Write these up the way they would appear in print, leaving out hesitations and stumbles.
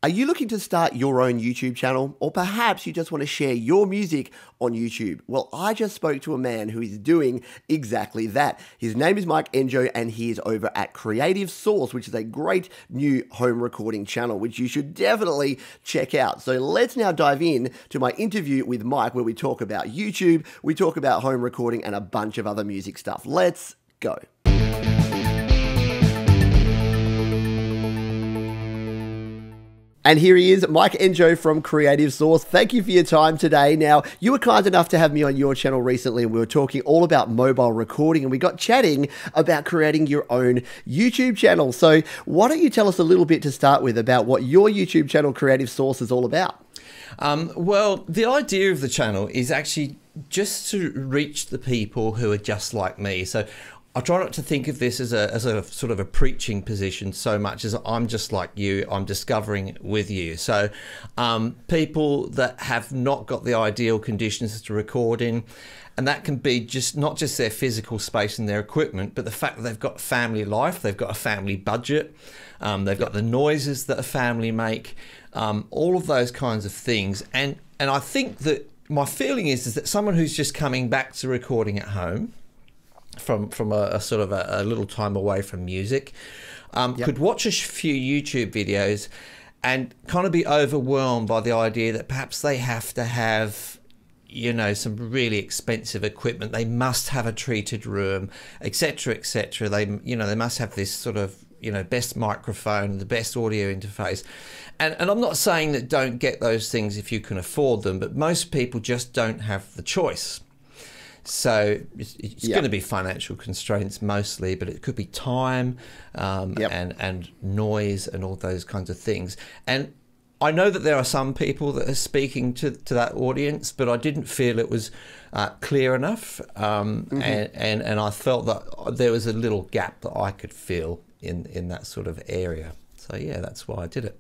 Are you looking to start your own YouTube channel? Or perhaps you just want to share your music on YouTube? Well, I just spoke to a man who is doing exactly that. His name is Mike Enjo, and he is over at Creative Source, which is a great new home recording channel, which you should definitely check out. So let's now dive in to my interview with Mike, where we talk about YouTube, we talk about home recording, and a bunch of other music stuff. Let's go. And here he is, Mike Enjo from Creative Source. Thank you for your time today. Now, you were kind enough to have me on your channel recently, and we were talking all about mobile recording, and we got chatting about creating your own YouTube channel. So why don't you tell us a little bit to start with about what your YouTube channel, Creative Source, is all about? Well, the idea of the channel is actually just to reach the people who are just like me. So I try not to think of this as a sort of a preaching position so much as I'm just like you, I'm discovering with you. So people that have not got the ideal conditions to record in, and that can be not just their physical space and their equipment, but the fact that they've got a family life, they've got a family budget, they've got the noises that a family make, all of those kinds of things. And I think that my feeling is that someone who's just coming back to recording at home, from a sort of a little time away from music, could watch a few YouTube videos and kind of be overwhelmed by the idea that perhaps they have to have, you know, some really expensive equipment. They must have a treated room, etc., etc. They must have this sort of, best microphone, the best audio interface. And I'm not saying that don't get those things if you can afford them, but most people just don't have the choice. So it's going to be financial constraints mostly, but it could be time and noise and all those kinds of things. And I know that there are some people that are speaking to that audience, but I didn't feel it was clear enough. And I felt that there was a little gap that I could feel in that sort of area. So yeah, that's why I did it.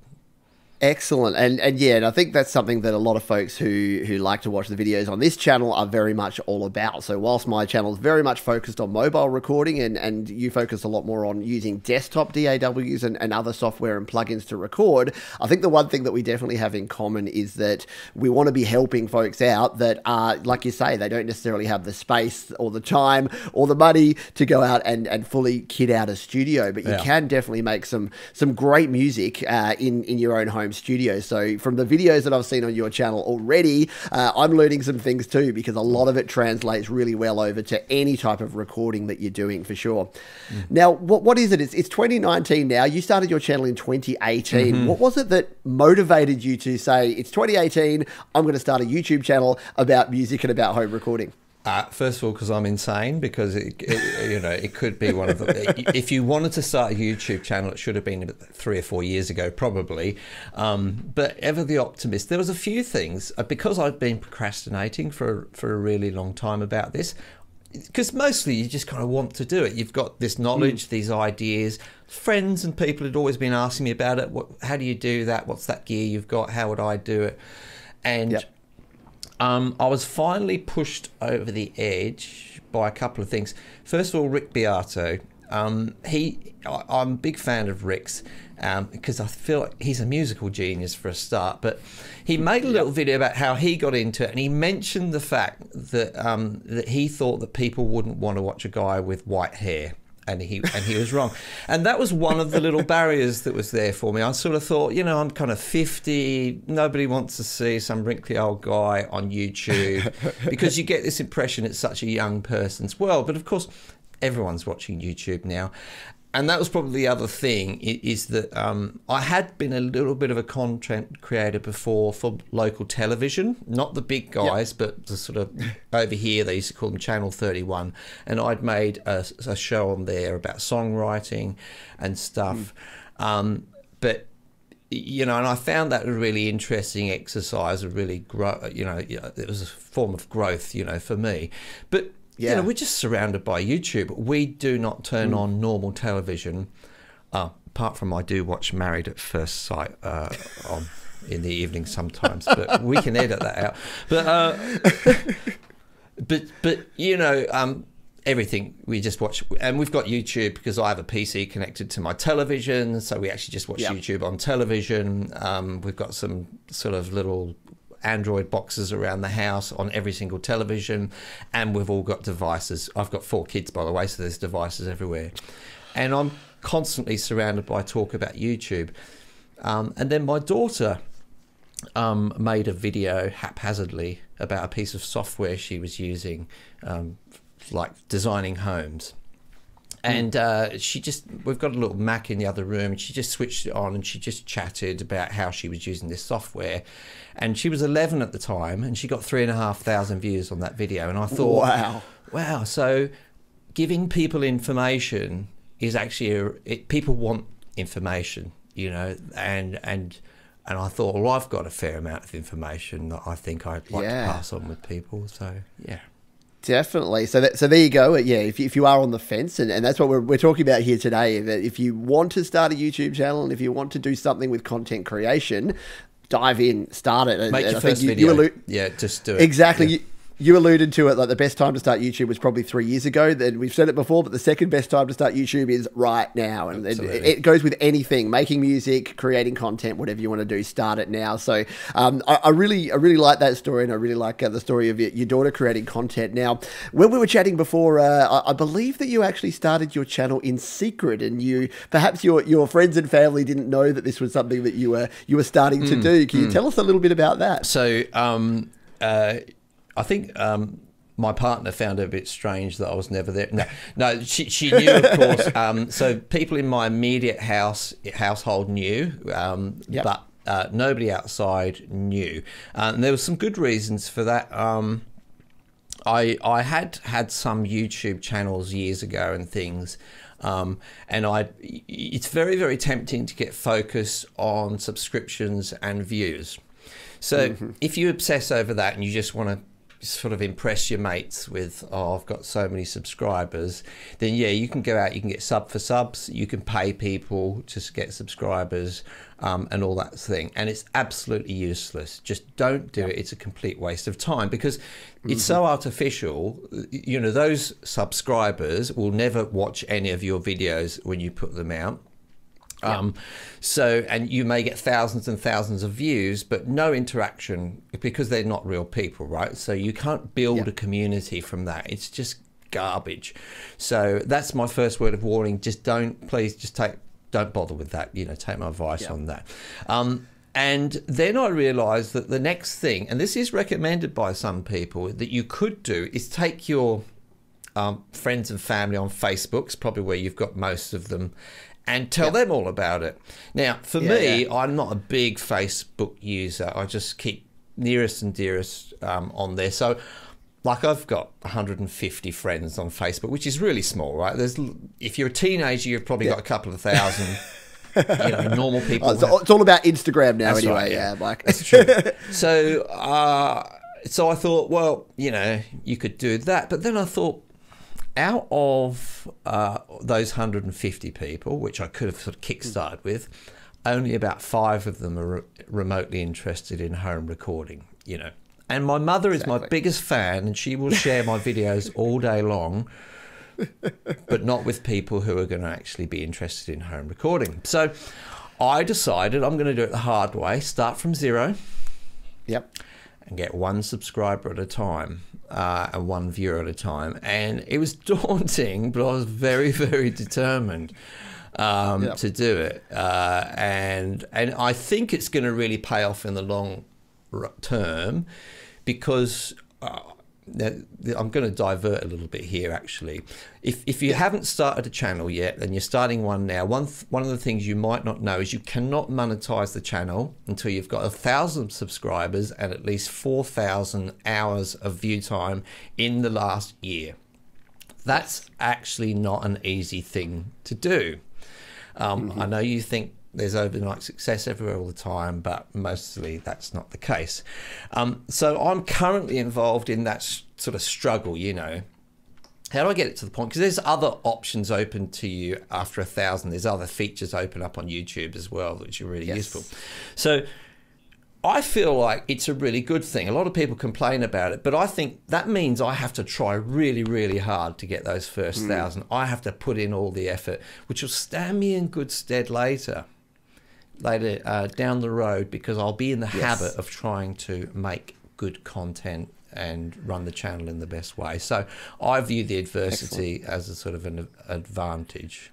Excellent. And I think that's something that a lot of folks who like to watch the videos on this channel are very much all about. So whilst my channel is very much focused on mobile recording, and you focus a lot more on using desktop DAWs and other software and plugins to record, I think the one thing that we definitely have in common is that we want to be helping folks out that are, like you say, they don't necessarily have the space or the time or the money to go out and fully kit out a studio, but you can definitely make some great music in your own home studio. So from the videos that I've seen on your channel already, I'm learning some things too, because a lot of it translates really well over to any type of recording that you're doing, for sure. Now, what is it? It's 2019 now. You started your channel in 2018. What was it that motivated you to say, it's 2018, I'm going to start a YouTube channel about music and about home recording? First of all, because I'm insane, because it could be one of the. If you wanted to start a YouTube channel, it should have been 3 or 4 years ago, probably. But ever the optimist. There was a few things, because I'd been procrastinating for a really long time about this. Because mostly you just kind of want to do it. You've got this knowledge, these ideas. Friends and people had always been asking me about it. How do you do that? What's that gear you've got? How would I do it? And I was finally pushed over the edge by a couple of things. First of all, Rick Beato. I'm a big fan of Rick's because I feel like he's a musical genius for a start. But he made a little video about how he got into it, and he mentioned the fact that that he thought that people wouldn't want to watch a guy with white hair. And he was wrong. And that was one of the little barriers that was there for me. I sort of thought, I'm kind of 50. Nobody wants to see some wrinkly old guy on YouTube, because you get this impression it's such a young person's world. But of course, everyone's watching YouTube now. And that was probably the other thing, is that I had been a little bit of a content creator before for local television, not the big guys, but the sort of over here, they used to call them Channel 31. And I'd made a show on there about songwriting and stuff. But, and I found that a really interesting exercise, a really, it was a form of growth, for me. But we're just surrounded by YouTube. We do not turn on normal television, apart from I do watch Married at First Sight in the evening sometimes, but we can edit that out. But everything. We just watch, and we've got YouTube because I have a PC connected to my television, so we actually just watch YouTube on television. We've got some sort of little Android boxes around the house on every single television, and we've all got devices. I've got 4 kids, by the way, so there's devices everywhere, and I'm constantly surrounded by talk about YouTube. And then my daughter made a video haphazardly about a piece of software she was using, like designing homes. And we've got a little Mac in the other room, and she just switched it on and she just chatted about how she was using this software. And she was 11 at the time, and she got 3,500 views on that video. And I thought, wow. So giving people information is actually, people want information, you know, and I thought, well, I've got a fair amount of information that I think I'd like to pass on with people. So, yeah. Definitely. So there you go. Yeah, if you are on the fence, and that's what we're talking about here today, that if you want to start a YouTube channel and if you want to do something with content creation, dive in, start it. Make your first video. Just do it. Exactly. Yeah. You alluded to it, like the best time to start YouTube was probably 3 years ago. Then we've said it before, but the second best time to start YouTube is right now. And it goes with anything, making music, creating content, whatever you want to do, start it now. So I really like that story, and I really like the story of your daughter creating content. Now, when we were chatting before, I believe that you actually started your channel in secret, and perhaps your friends and family didn't know that this was something that you were starting to do. Can you tell us a little bit about that? So, I think my partner found it a bit strange that I was never there. No, she knew, of course. So people in my immediate household knew, but nobody outside knew. And there were some good reasons for that. I had some YouTube channels years ago and things, and it's very, very tempting to get focused on subscriptions and views. So if you obsess over that and you just want to sort of impress your mates with, oh, I've got so many subscribers, then yeah, you can go out, you can get sub for subs, you can pay people to get subscribers, and all that thing, and it's absolutely useless. Just don't do it. It's a complete waste of time, because it's so artificial. You know, those subscribers will never watch any of your videos when you put them out. And you may get thousands and thousands of views, but no interaction, because they're not real people, right? So you can't build a community from that. It's just garbage. So that's my first word of warning. Just don't bother with that. You know, take my advice on that. And then I realized that the next thing, and this is recommended by some people, that you could do is take your friends and family on Facebook, it's probably where you've got most of them, and tell them all about it. Now, for me, I'm not a big Facebook user. I just keep nearest and dearest on there. So, like, I've got 150 friends on Facebook, which is really small, right? If you're a teenager, you've probably got a couple of thousand, you know, normal people. It's all about Instagram now. That's anyway, right, Mike. That's true. So I thought, well, you know, you could do that. But then I thought, out of those 150 people, which I could have sort of kickstarted with, only about 5 of them are remotely interested in home recording, you know. And my mother is my biggest fan, and she will share my videos all day long, but not with people who are going to actually be interested in home recording. So I decided I'm going to do it the hard way, start from zero. And get 1 subscriber at a time, and 1 viewer at a time. And it was daunting, but I was very, very determined to do it. And I think it's going to really pay off in the long term, because I'm going to divert a little bit here, actually. If you haven't started a channel yet, and you're starting one now, one of the things you might not know is you cannot monetize the channel until you've got 1,000 subscribers and at least 4,000 hours of view time in the last year. That's actually not an easy thing to do. I know you think there's overnight success everywhere all the time, but mostly that's not the case. So I'm currently involved in that sort of struggle, you know. How do I get it to the point? Because there's other options open to you after 1,000. There's other features open up on YouTube as well, which are really useful. So I feel like it's a really good thing. A lot of people complain about it, but I think that means I have to try really, really hard to get those first 1,000. I have to put in all the effort, which will stand me in good stead later down the road, because I'll be in the habit of trying to make good content and run the channel in the best way. So I view the adversity as a sort of an advantage.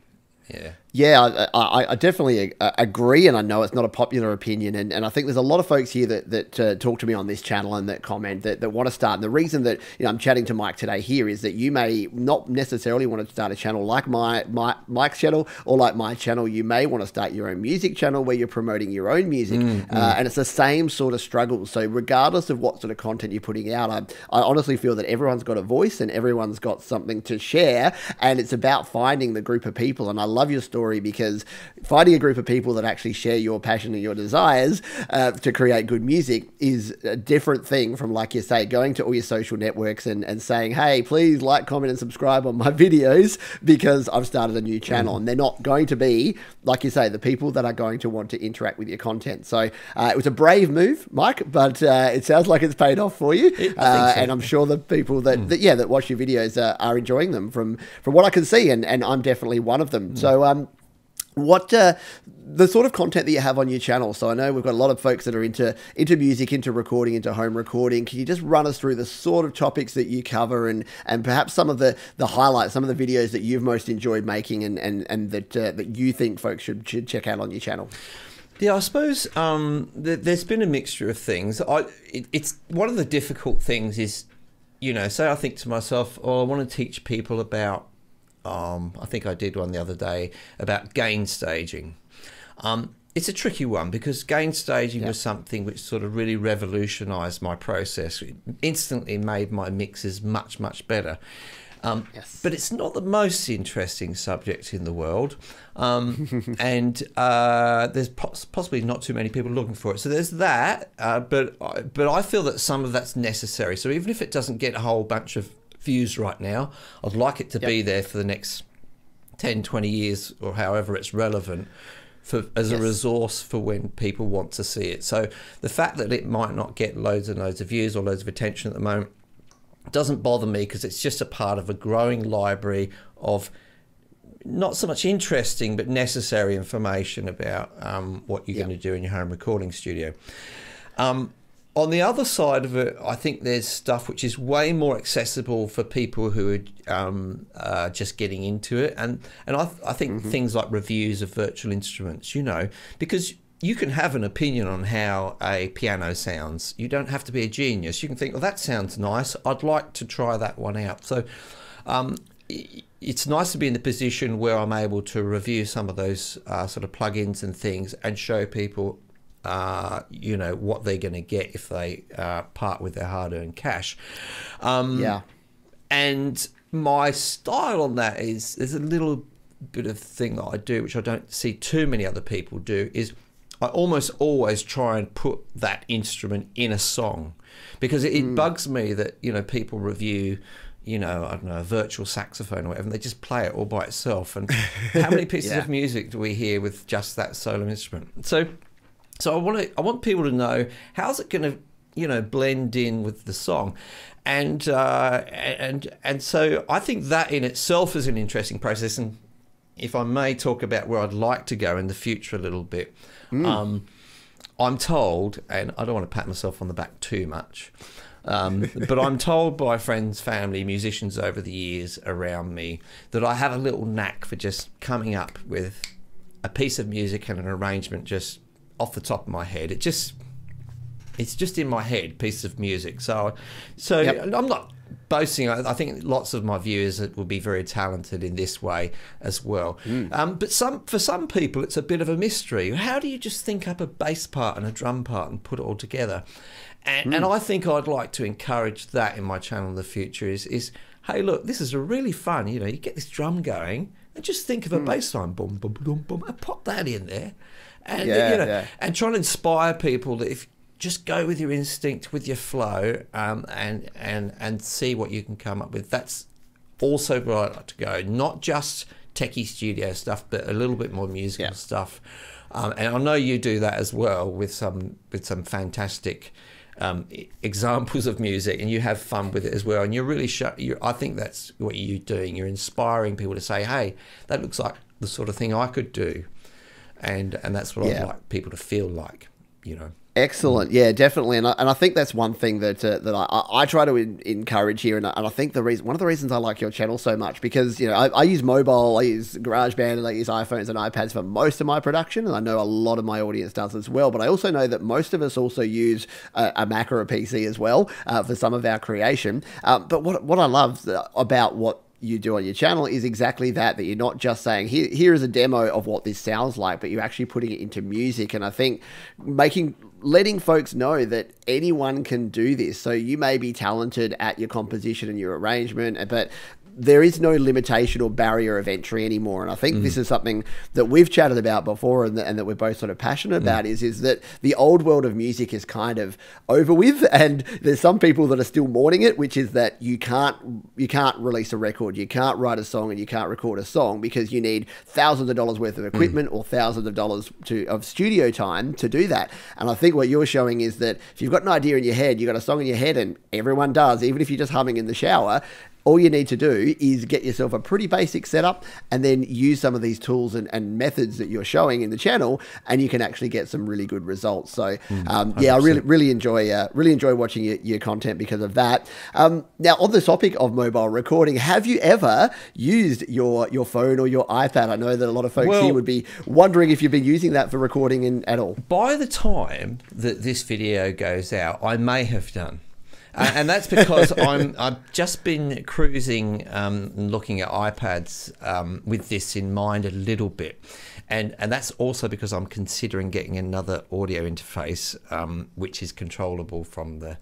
Yeah, I definitely agree, and I know it's not a popular opinion, and I think there's a lot of folks here that talk to me on this channel and that comment that want to start. And the reason that I'm chatting to Mike today here is that you may not necessarily want to start a channel like Mike's channel or like my channel. You may want to start your own music channel where you're promoting your own music, and it's the same sort of struggle. So regardless of what sort of content you're putting out, I honestly feel that everyone's got a voice and everyone's got something to share, and it's about finding the group of people. And I love your story, because finding a group of people that actually share your passion and your desires to create good music is a different thing from, like you say, going to all your social networks and saying, hey, please like, comment and subscribe on my videos because I've started a new channel. And they're not going to be, like you say, the people that are going to want to interact with your content. So it was a brave move, Mike, but it sounds like it's paid off for you. I think so. And I'm sure the people that watch your videos are enjoying them from what I can see, and I'm definitely one of them. So what the sort of content that you have on your channel? So I know we've got a lot of folks that are into music, into recording, into home recording. Can you just run us through the sort of topics that you cover, and perhaps some of the highlights, some of the videos that you've most enjoyed making, and that you think folks should check out on your channel? Yeah, I suppose there's been a mixture of things. It's one of the difficult things is, say I think to myself, oh, I want to teach people about, I think I did one the other day about gain staging. It's a tricky one, because gain staging was something which sort of really revolutionized my process. It instantly made my mixes much, much better. But it's not the most interesting subject in the world. And there's possibly not too many people looking for it. So there's that, but I feel that some of that's necessary. So even if it doesn't get a whole bunch of views right now, I'd like it to be there for the next 10, 20 years, or however it's relevant, as a resource for when people want to see it. So the fact that it might not get loads and loads of views or loads of attention at the moment doesn't bother me, because it's just a part of a growing library of not so much interesting but necessary information about what you're going to do in your home recording studio. On the other side of it, I think there's stuff which is way more accessible for people who are just getting into it. And I think things like reviews of virtual instruments, because you can have an opinion on how a piano sounds. You don't have to be a genius. You can think, well, that sounds nice. I'd like to try that one out. So it's nice to be in the position where I'm able to review some of those sort of plugins and things and show people what they're going to get if they part with their hard-earned cash. And my style on that is, there's a little bit of thing that I do which I don't see too many other people do, is I almost always try and put that instrument in a song, because it bugs me that people review I don't know, a virtual saxophone or whatever, and they just play it all by itself. And how many pieces of music do we hear with just that solo instrument? So I want people to know, how's it going to blend in with the song, and so I think that in itself is an interesting process. And if I may talk about where I'd like to go in the future a little bit, I'm told, and I don't want to pat myself on the back too much, but I'm told by friends, family, musicians over the years around me that I have a little knack for just coming up with a piece of music and an arrangement just off the top of my head. It's just in my head, piece of music. So I'm not boasting. I think lots of my viewers will be very talented in this way as well. But for some people, it's a bit of a mystery. How do you just think up a bass part and a drum part and put it all together? And I think I'd like to encourage that in my channel in the future. Is hey, look, this is a really fun. You get this drum going, and just think of a bass line, boom, boom, boom, boom, and pop that in there. And and try and inspire people that if just go with your instinct, with your flow, and see what you can come up with. That's also where I like to go. Not just techie studio stuff, but a little bit more musical stuff. And I know you do that as well with some fantastic examples of music, and you have fun with it as well. And you're really I think that's what you're doing. You're inspiring people to say, "Hey, that looks like the sort of thing I could do," and that's what I'd like people to feel like, you know. Excellent. Yeah, definitely. And I think that's one thing that I try to encourage here. And I think one of the reasons I like your channel so much, because, you know, I use mobile, I use GarageBand, and I use iPhones and iPads for most of my production. And I know a lot of my audience does as well. But I also know that most of us also use a Mac or a PC as well for some of our creation. But what I love about what you do on your channel is exactly that you're not just saying, here is a demo of what this sounds like, but you're actually putting it into music. And I think letting folks know that anyone can do this. So you may be talented at your composition and your arrangement, but there is no limitation or barrier of entry anymore. And I think this is something that we've chatted about before, and that we're both sort of passionate about, is that the old world of music is kind of over with, and there's some people that are still mourning it, which is that you can't release a record, you can't write a song, and you can't record a song because you need thousands of dollars worth of equipment or thousands of dollars of studio time to do that. And I think what you're showing is that if you've got an idea in your head, you've got a song in your head, and everyone does, even if you're just humming in the shower, all you need to do is get yourself a pretty basic setup and then use some of these tools and methods that you're showing in the channel, and you can actually get some really good results. So, yeah, I really enjoy watching your content because of that. Now, on the topic of mobile recording, have you ever used your phone or your iPad? I know that a lot of folks here would be wondering if you've been using that for recording at all. By the time that this video goes out, I may have done. And that's because I've just been cruising and looking at iPads with this in mind a little bit. And that's also because I'm considering getting another audio interface, which is controllable from the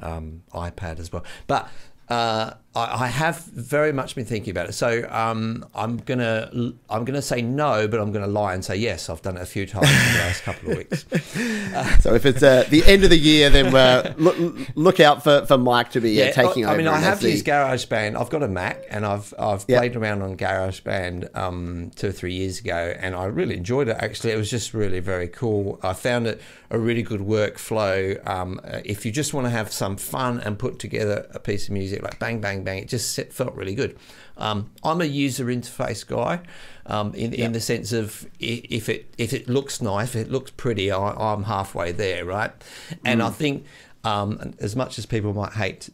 iPad as well. But I have very much been thinking about it. So I'm gonna say no, but I'm gonna lie and say yes. I've done it a few times in the last couple of weeks. So if it's the end of the year, then look out for Mike to be taking over. I mean, I have used GarageBand. I've got a Mac, and I've played around on GarageBand 2 or 3 years ago, and I really enjoyed it. Actually, it was just really very cool. I found it a really good workflow. If you just want to have some fun and put together a piece of music like bang bang bang, it just felt really good. I'm a user interface guy, in the sense of if it looks nice, if it looks pretty, I'm halfway there, right? And I think as much as people might hate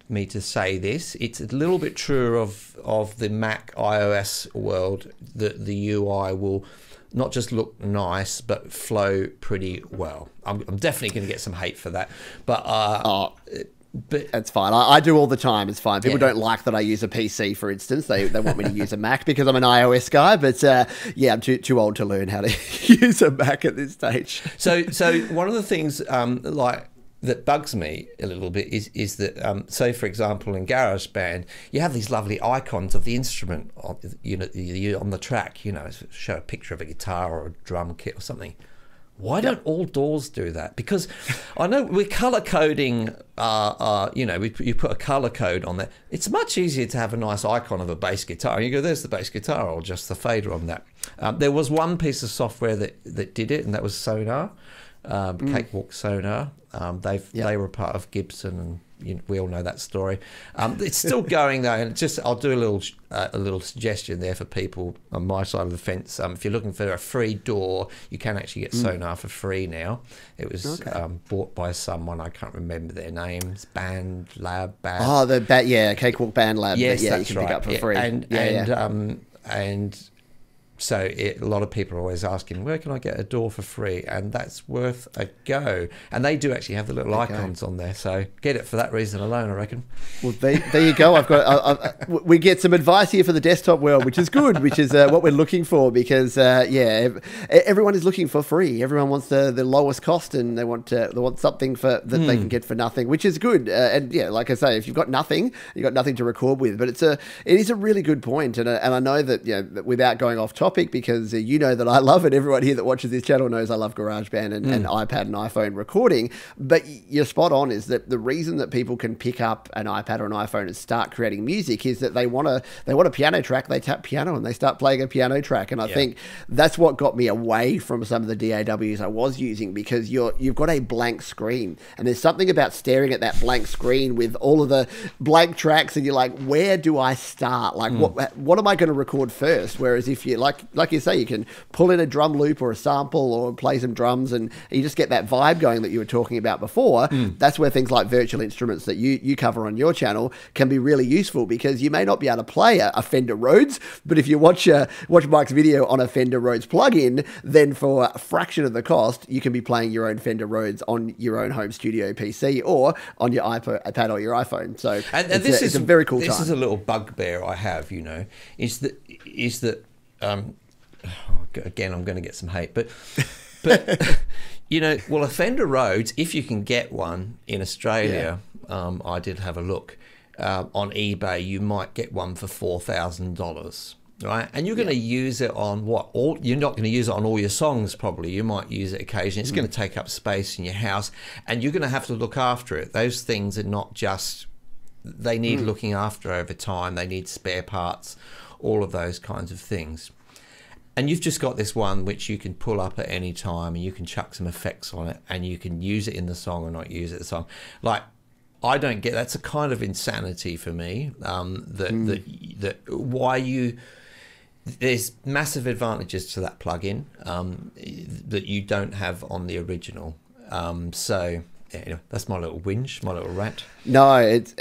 me to say this, it's a little bit true of the Mac iOS world, that the UI will not just look nice, but flow pretty well. I'm definitely going to get some hate for that, but that's fine. I do all the time. It's fine. People don't like that I use a PC, for instance. They want me to use a Mac because I'm an iOS guy. But yeah, I'm too old to learn how to use a Mac at this stage. So one of the things that bugs me a little bit is that, say, for example, in GarageBand, you have these lovely icons of the instrument on the track, show a picture of a guitar or a drum kit or something. Why don't all DAWs do that? Because I know we're color coding, you put a color code on there. It's much easier to have a nice icon of a bass guitar. You go, there's the bass guitar, or just the fader on that. There was one piece of software that did it, and that was Sonar, Cakewalk Sonar. They were part of Gibson, and we all know that story. It's still going though, and I'll do a little suggestion there for people on my side of the fence. If you're looking for a free DAW, you can actually get Sonar for free now. It was bought by someone, I can't remember their names. Cakewalk Band Lab. that's Yes, you can pick up for free. And so a lot of people are always asking, where can I get a DAW for free? And that's worth a go. And they do actually have the little icons on there. So get it for that reason alone, I reckon. Well, there you go. We get some advice here for the desktop world, which is good, which is what we're looking for, because, everyone is looking for free. Everyone wants the lowest cost, and they want something that they can get for nothing, which is good. And yeah, like I say, if you've got nothing to record with. But it is a really good point. And I know that, without going off topic, topic because you know that I love it. Everyone here that watches this channel knows I love GarageBand and iPad and iPhone recording. But you're spot on, is that the reason that people can pick up an iPad or an iPhone and start creating music is that they want a piano track, they tap piano and they start playing a piano track. And I think that's what got me away from some of the DAWs I was using, because you've got a blank screen, and there's something about staring at that blank screen with all of the blank tracks, and you're like, where do I start? Like, what am I going to record first? Whereas if you, like you say, you can pull in a drum loop or a sample or play some drums, and you just get that vibe going that you were talking about before. That's where things like virtual instruments that you cover on your channel can be really useful, because you may not be able to play a Fender Rhodes, but if you watch Mike's video on a Fender Rhodes plugin, then for a fraction of the cost, you can be playing your own Fender Rhodes on your own home studio PC or on your iPad or your iPhone. So it's a very cool time. This is a little bugbear I have, is that again, I'm going to get some hate, but well, a Fender Rhodes, if you can get one in Australia, I did have a look on eBay, you might get one for $4,000. Right, and you're going to use it on you're not going to use it on all your songs, probably. You might use it occasionally. It's going to take up space in your house, and you're going to have to look after it. Those things are not just, they need looking after over time. They need spare parts, all of those kinds of things. And you've just got this one which you can pull up at any time, and you can chuck some effects on it, and you can use it in the song or not use it in the song. Like, I don't get, that's a kind of insanity for me. That why you. There's massive advantages to that plugin that you don't have on the original. So that's my little whinge, my little rant. No, it's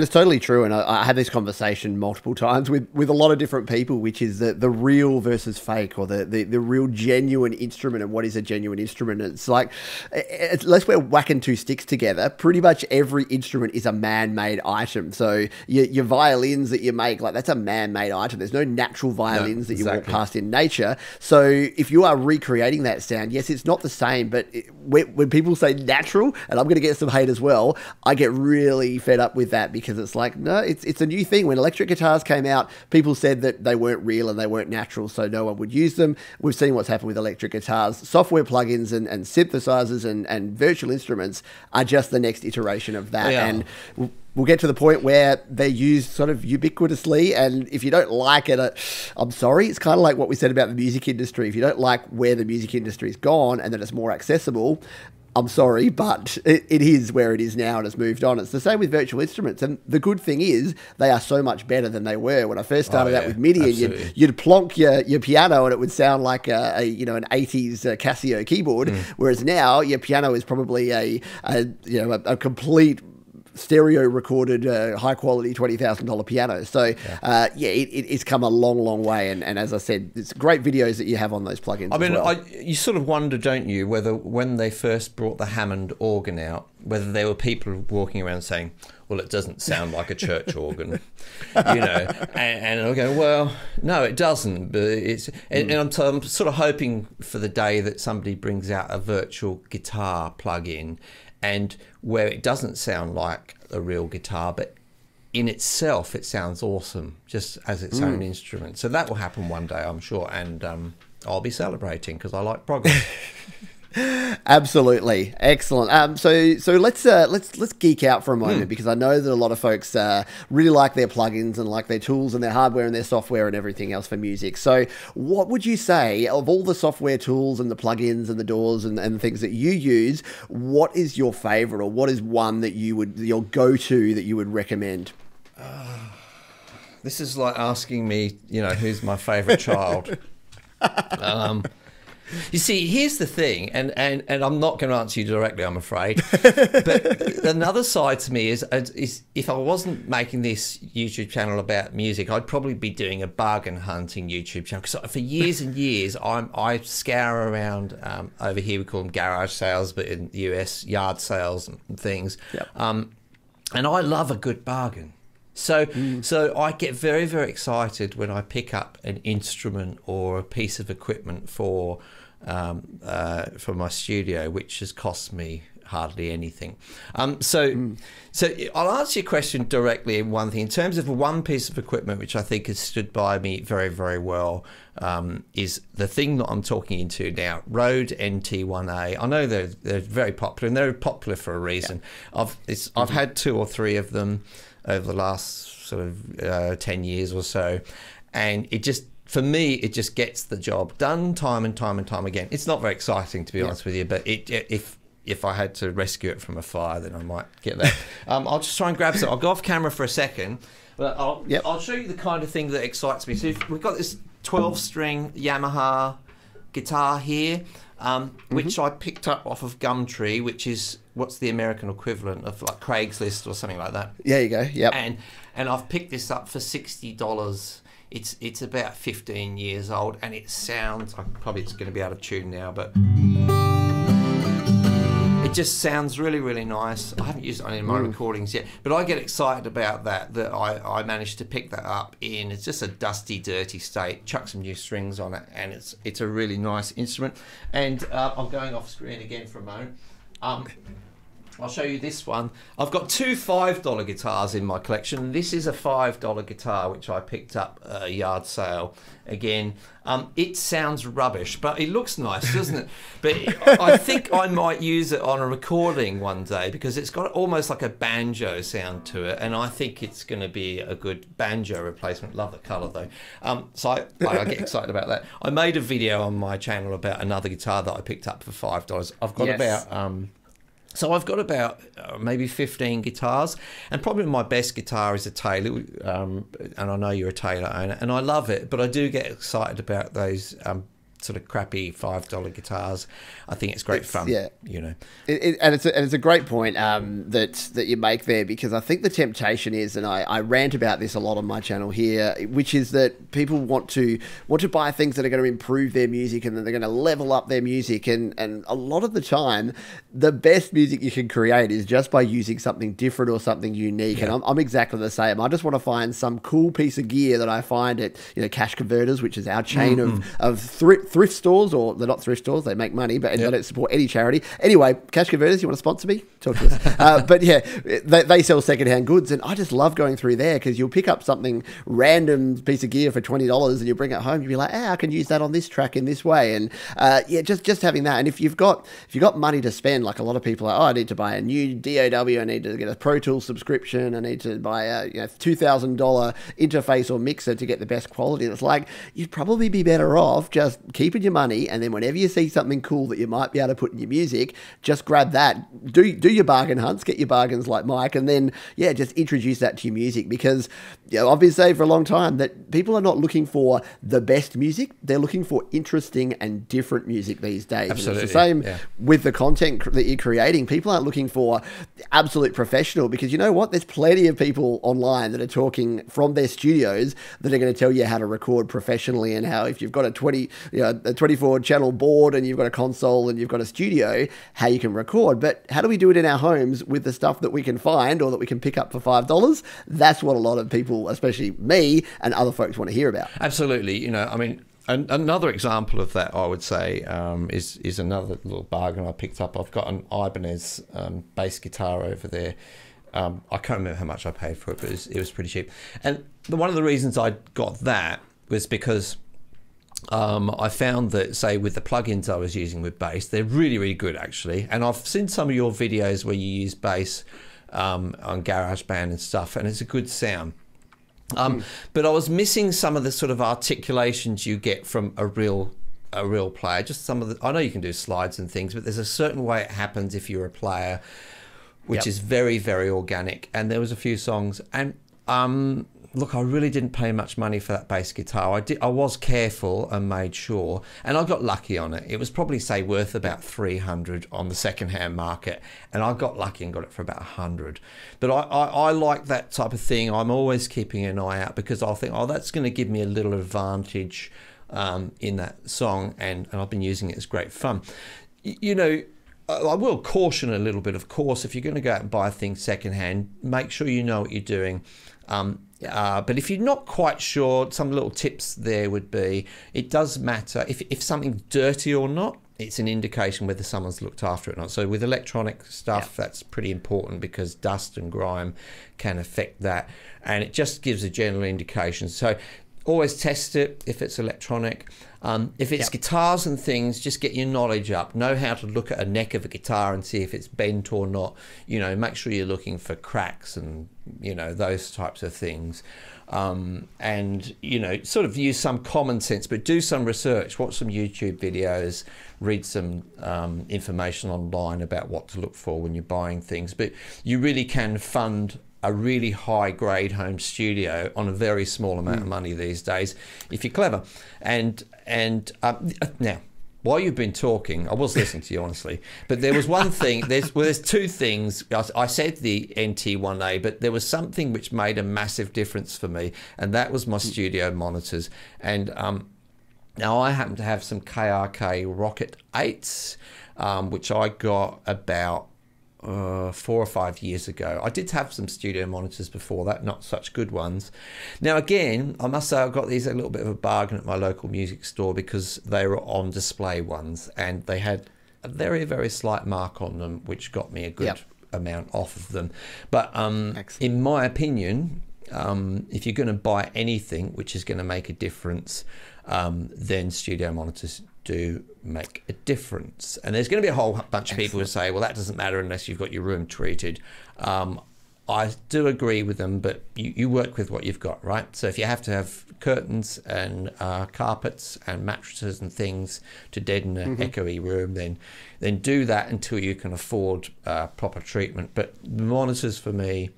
totally true. And I had this conversation multiple times with a lot of different people, which is the real versus fake, or the real genuine instrument, and what is a genuine instrument. It's like, unless we're whacking two sticks together, pretty much every instrument is a man-made item. So your violins that you make, like, that's a man-made item. There's no natural violins that you walk past in nature. So if you are recreating that sound, yes, it's not the same, but when people say natural, and I'm going to get some hate as well, I get really fed up with that, because it's like, no, it's a new thing. When electric guitars came out, people said that they weren't real and they weren't natural, so no one would use them. We've seen what's happened with electric guitars. Software plugins and synthesizers and virtual instruments are just the next iteration of that. And we'll get to the point where they're used sort of ubiquitously, and if you don't like it, I'm sorry, it's kind of like what we said about the music industry. If you don't like where the music industry's gone and that it's more accessible, I'm sorry, but it is where it is now, and it's moved on. It's the same with virtual instruments, and the good thing is they are so much better than they were. When I first started out with MIDI, and you'd plonk your piano and it would sound like an 80s Casio keyboard, whereas now your piano is probably a complete stereo recorded high quality $20,000 piano. So it's come a long way, and as I said, it's great videos that you have on those plugins. I mean, you sort of wonder, don't you, whether when they first brought the Hammond organ out, whether there were people walking around saying, well, it doesn't sound like a church organ, and I'll go, well, no, it doesn't, but it's, and I'm sort of hoping for the day that somebody brings out a virtual guitar plugin, and where it doesn't sound like a real guitar, but in itself it sounds awesome, just as its own instrument. So that will happen one day, I'm sure, and I'll be celebrating because I like progress. Absolutely, excellent. So let's geek out for a moment, because I know that a lot of folks really like their plugins and like their tools and their hardware and their software and everything else for music. So what would you say, of all the software tools and the plugins and the DAWs and things that you use, what is your favorite, or what is one that your go-to that you would recommend? This is like asking me, who's my favorite child. You see, here's the thing, and I'm not going to answer you directly, I'm afraid. But another side to me is if I wasn't making this YouTube channel about music, I'd probably be doing a bargain hunting YouTube channel. Because for years and years, I scour around. Over here we call them garage sales, but in the US, yard sales and things. Yep. And I love a good bargain. So I get very, very excited when I pick up an instrument or a piece of equipment for my studio, which has cost me hardly anything. So I'll answer your question directly in one thing. In terms of one piece of equipment which I think has stood by me very, very well, is the thing that I'm talking into now, Rode NT1A. I know they're very popular, and they're popular for a reason. Yeah. I've had 2 or 3 of them over the last sort of 10 years or so, and it just, for me, it just gets the job done time and time and time again. It's not very exciting, to be honest with you, but if I had to rescue it from a fire, then I might get that. I'll just try and grab some. I'll go off camera for a second, but I'll show you the kind of thing that excites me. So we've got this 12-string Yamaha guitar here, which I picked up off of Gumtree, which is what's the American equivalent of like Craigslist or something like that. There you go. Yep. And I've picked this up for $60. It's about 15 years old, and it sounds, probably it's going to be out of tune now, but it just sounds really, really nice. I haven't used it on any of my recordings yet, but I get excited about that I managed to pick that up in, it's just a dusty, dirty state, chuck some new strings on it, and it's a really nice instrument. And I'm going off screen again for a moment. I'll show you this one. I've got 2 $5 guitars in my collection. This is a $5 guitar which I picked up at a yard sale. Again, it sounds rubbish, but it looks nice, doesn't it? But I think I might use it on a recording one day, because it's got almost like a banjo sound to it, and I think it's going to be a good banjo replacement. Love the colour though. So I get excited about that. I made a video on my channel about another guitar that I picked up for $5. I've got about so I've got about maybe 15 guitars, and probably my best guitar is a Taylor, and I know you're a Taylor owner, and I love it, but I do get excited about those sort of crappy $5 guitars. I think it's great fun. Yeah, you know. And it's a great point that you make there, because I think the temptation is, and I rant about this a lot on my channel here, which is that people want to buy things that are going to improve their music, and then they're going to level up their music, and a lot of the time the best music you can create is just by using something different or something unique. Yeah. And I'm exactly the same. I just want to find some cool piece of gear that I find at, you know, Cash Converters, which is our chain of thrift stores, or they're not thrift stores, they make money, but they don't support any charity. Anyway, Cash Converters, you want to sponsor me? Talk to us. But yeah, they sell secondhand goods, and I just love going through there, because you'll pick up something random piece of gear for $20 and you bring it home, you'll be like, I can use that on this track in this way. And yeah, just having that. And if you've got money to spend, like a lot of people are, I need to buy a new DAW, I need to get a Pro Tools subscription, I need to buy a $2,000 interface or mixer to get the best quality. And it's like, you'd probably be better off just keeping your money, and then whenever you see something cool that you might be able to put in your music, just grab that, do your bargain hunts, get your bargains like Mike, and then yeah, just introduce that to your music. Because I've been saying for a long time that people are not looking for the best music, they're looking for interesting and different music these days. Absolutely. It's the same with the content that you're creating. People aren't looking for absolute professional, because you know what, there's plenty of people online that are talking from their studios that are going to tell you how to record professionally, and how if you've got a 24 channel board and you've got a console and you've got a studio, how you can record. But how do we do it in our homes with the stuff that we can find or that we can pick up for $5? That's what a lot of people, especially me and other folks, want to hear about. Absolutely. You know, I mean, another example of that, I would say, is another little bargain I picked up. I've got an Ibanez bass guitar over there. I can't remember how much I paid for it, but it was pretty cheap. And one of the reasons I got that was because I found that, say, with the plugins I was using with bass, they're really, really good, actually. And I've seen some of your videos where you use bass on GarageBand and stuff, and it's a good sound. But I was missing some of the sort of articulations you get from a real player. Just some of the, I know you can do slides and things, but there's a certain way it happens if you're a player, which is very, very organic. And there was a few songs, and look, I really didn't pay much money for that bass guitar. I was careful and made sure, and I got lucky on it. It was probably, say, worth about $300 on the second-hand market, and I got lucky and got it for about $100. But I like that type of thing. I'm always keeping an eye out, because I'll think, oh, that's going to give me a little advantage in that song, and I've been using it. It's great fun. You know, I will caution a little bit, of course, if you're going to go out and buy things secondhand, make sure you know what you're doing. But if you're not quite sure, some little tips there would be, it does matter if something's dirty or not. it's an indication whether someone's looked after it or not. So with electronic stuff, that's pretty important because dust and grime can affect that, and it just gives a general indication. So always test it if it's electronic. If it's guitars and things, just get your knowledge up. Know how to look at a neck of a guitar and see if it's bent or not. You know, make sure you're looking for cracks and, you know, those types of things. And, you know, sort of use some common sense, but do some research, watch some YouTube videos, read some information online about what to look for when you're buying things. But you really can fund a really high grade home studio on a very small amount of money these days if you're clever. And now, while you've been talking, I was listening to you honestly, but there was one thing. There's two things. I said the NT1A, but there was something which made a massive difference for me, and that was my studio monitors. And now I happen to have some KRK Rocket 8s, which I got about 4 or 5 years ago. I did have some studio monitors before that, not such good ones. Now again, I must say I got these a little bit of a bargain at my local music store because they were on display ones, and they had a very, very slight mark on them, which got me a good amount off of them. But in my opinion, if you're going to buy anything which is going to make a difference, then studio monitors do make a difference. And there's going to be a whole bunch of people who say, well, that doesn't matter unless you've got your room treated. I do agree with them, but you work with what you've got, right? So if you have to have curtains and carpets and mattresses and things to deaden an echoey room, then do that until you can afford proper treatment. But the monitors for me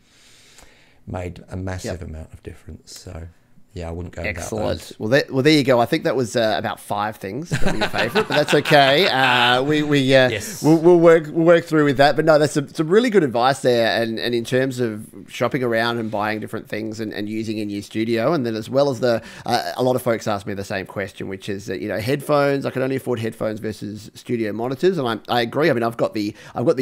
made a massive amount of difference. So yeah, I wouldn't go Excellent. without those. Well, there you go. I think that was about 5 things that were your favourite, but that's okay. We'll work through with that. But no, that's some really good advice there. And in terms of shopping around and buying different things and using in your studio, and then as well as a lot of folks ask me the same question, which is that, you know, headphones. I can only afford headphones versus studio monitors, and I agree. I mean, I've got the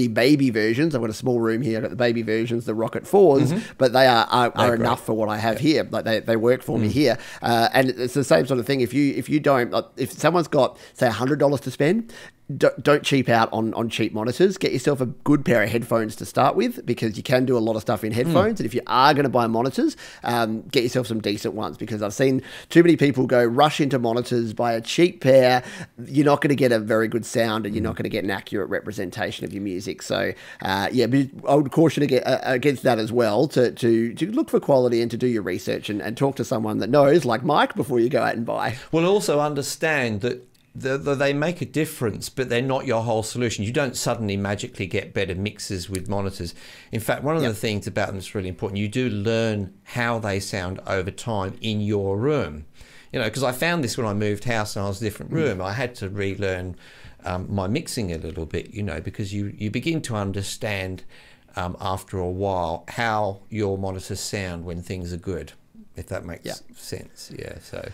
baby versions. I've got a small room here. I've got the baby versions, the Rocket 4s, but they are enough for what I have here. Like they work for me here, and it's the same sort of thing. If someone's got, say, $100 to spend, don't cheap out on cheap monitors. Get yourself a good pair of headphones to start with, because you can do a lot of stuff in headphones. And if you are going to buy monitors, get yourself some decent ones, because I've seen too many people rush into monitors, buy a cheap pair. You're not going to get a very good sound, and you're not going to get an accurate representation of your music. So but I would caution against that as well, to look for quality and to do your research and talk to someone that knows, like Mike, before you go out and buy. Well, also understand that they make a difference, but they're not your whole solution. You don't suddenly magically get better mixes with monitors. In fact, one of the things about them that's really important, you do learn how they sound over time in your room. You know, because I found this when I moved house and I was in a different room. I had to relearn my mixing a little bit, you know, because you begin to understand after a while how your monitors sound when things are good, if that makes sense. Yeah, so...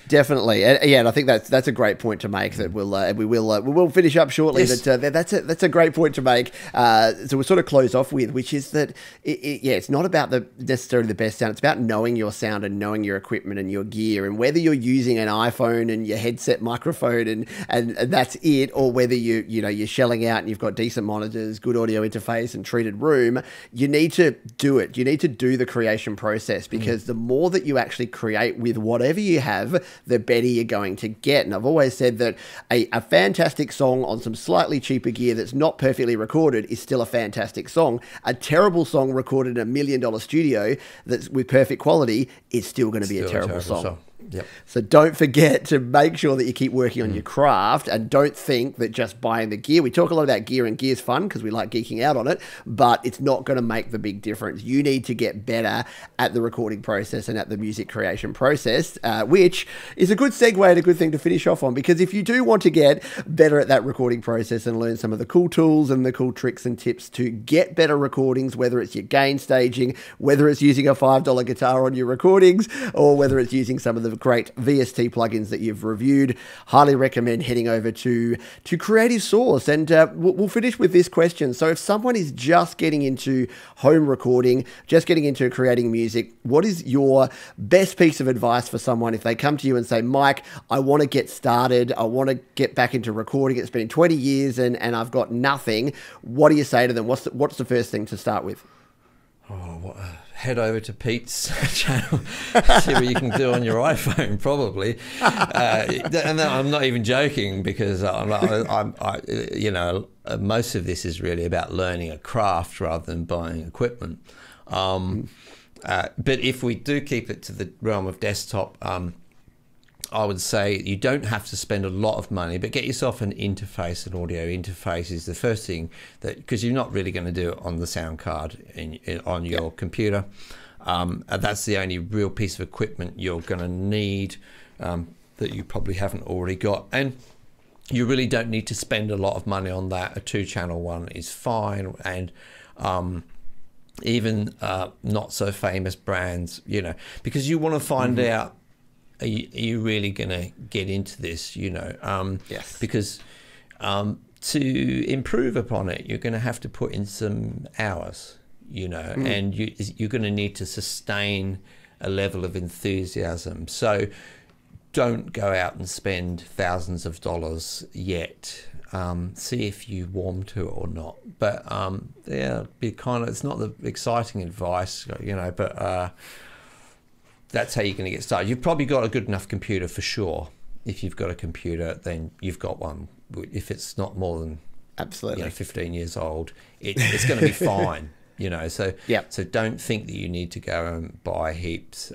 Definitely, and I think that's a great point to make. That we will finish up shortly. Yes. But that's a great point to make. So we'll sort of close off with, which is that it's not about necessarily the best sound. It's about knowing your sound and knowing your equipment and your gear, and whether you're using an iPhone and your headset microphone and that's it, or whether you're shelling out and you've got decent monitors, good audio interface, and treated room. You need to do it. You need to do the creation process, because the more that you actually create with whatever you have, the better you're going to get. And I've always said that a fantastic song on some slightly cheaper gear that's not perfectly recorded is still a fantastic song. A terrible song recorded in $1 million studio that's with perfect quality is still going to be a terrible song. Yep. So don't forget to make sure that you keep working on your craft, and don't think that just buying the gear. We talk a lot about gear, and gear's fun because we like geeking out on it, but it's not going to make the big difference. You need to get better at the recording process and at the music creation process, which is a good segue and a good thing to finish off on, because if you do want to get better at that recording process and learn some of the cool tools and the cool tricks and tips to get better recordings, whether it's your gain staging, whether it's using a $5 guitar on your recordings, or whether it's using some of the of great VST plugins that you've reviewed. Highly recommend heading over to Creative Source. And we'll finish with this question. So if someone is just getting into home recording, just getting into creating music, what is your best piece of advice for someone if they come to you and say, Mike, I want to get started, I want to get back into recording, it's been 20 years and I've got nothing. What do you say to them? What's the first thing to start with? Head over to Pete's channel, see what you can do on your iPhone, probably. And I'm not even joking, because most of this is really about learning a craft rather than buying equipment. But if we do keep it to the realm of desktop, I would say you don't have to spend a lot of money, but get yourself an interface. An audio interface is the first thing, because you're not really going to do it on the sound card on your computer. That's the only real piece of equipment you're going to need that you probably haven't already got. And you really don't need to spend a lot of money on that. A 2-channel one is fine. And even not so famous brands, because you want to find out, are you really going to get into this, Yes. Because to improve upon it, you're going to have to put in some hours, and you're going to need to sustain a level of enthusiasm. So don't go out and spend thousands of dollars yet. See if you warm to it or not. But it's not the exciting advice, but that's how you're going to get started. You've probably got a good enough computer for sure. If you've got a computer, then you've got one. If it's not more than 15 years old, it's going to be fine. So So don't think that you need to go and buy heaps.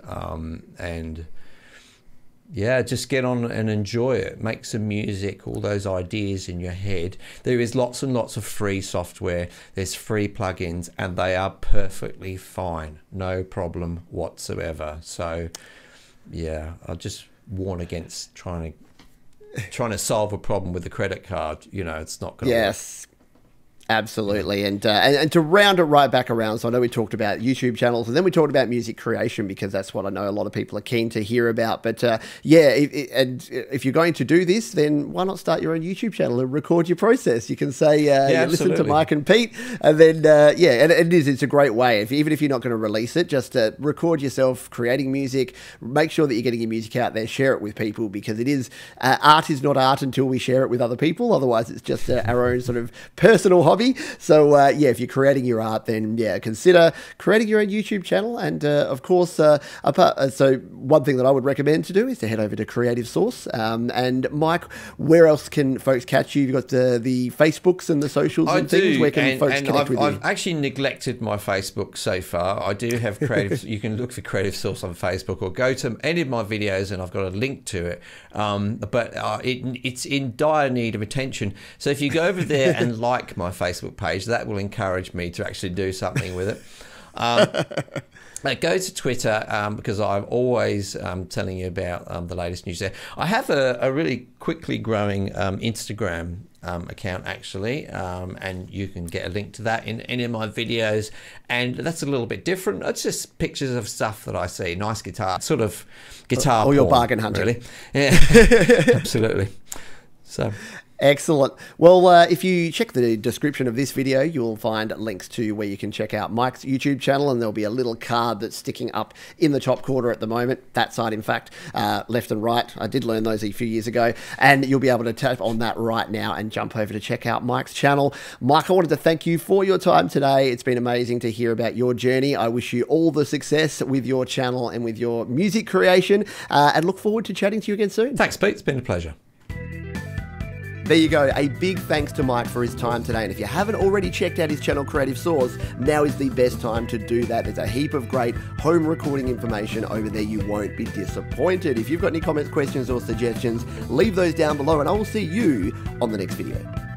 Just get on and enjoy it. Make some music, all those ideas in your head. There is lots and lots of free software. There's free plugins, and they are perfectly fine. No problem whatsoever. So, I'll just warn against trying to solve a problem with a credit card. It's not going to work. Yes. Absolutely. And to round it right back around, so I know we talked about YouTube channels, and then we talked about music creation, because that's what I know a lot of people are keen to hear about. But if you're going to do this, then why not start your own YouTube channel and record your process? You can say, listen to Mike and Pete, and then, and it's a great way. Even if you're not going to release it, just record yourself creating music, make sure that you're getting your music out there, share it with people, because it is, art is not art until we share it with other people. Otherwise, it's just our own sort of personal hobby. So if you're creating your art, then consider creating your own YouTube channel. And of course, so one thing that I would recommend to do is to head over to Creative Source. And Mike, where else can folks catch you? You've got the Facebooks and the socials and things. Where can folks connect with you? I've actually neglected my Facebook so far. I do have Creative. You can look for Creative Source on Facebook, or go to any of my videos, and I've got a link to it. But it's in dire need of attention. So if you go over there and like my Facebook page, that will encourage me to actually do something with it. Go to Twitter, because I'm always telling you about the latest news there. I have a really quickly growing Instagram account, actually, and you can get a link to that in any of my videos, and that's a little bit different. It's just pictures of stuff that I see, nice guitar, sort of guitar or your bargain hunting, really. Yeah. Absolutely. So excellent. Well, if you check the description of this video, you'll find links to where you can check out Mike's YouTube channel, and there'll be a little card that's sticking up in the top corner at the moment. That side, in fact, left and right. I did learn those a few years ago, and you'll be able to tap on that right now and jump over to check out Mike's channel. Mike, I wanted to thank you for your time today. It's been amazing to hear about your journey. I wish you all the success with your channel and with your music creation, and look forward to chatting to you again soon. Thanks, Pete. It's been a pleasure. There you go. A big thanks to Mike for his time today. And if you haven't already checked out his channel, Creative Source, now is the best time to do that. There's a heap of great home recording information over there. You won't be disappointed. If you've got any comments, questions, or suggestions, leave those down below, and I will see you on the next video.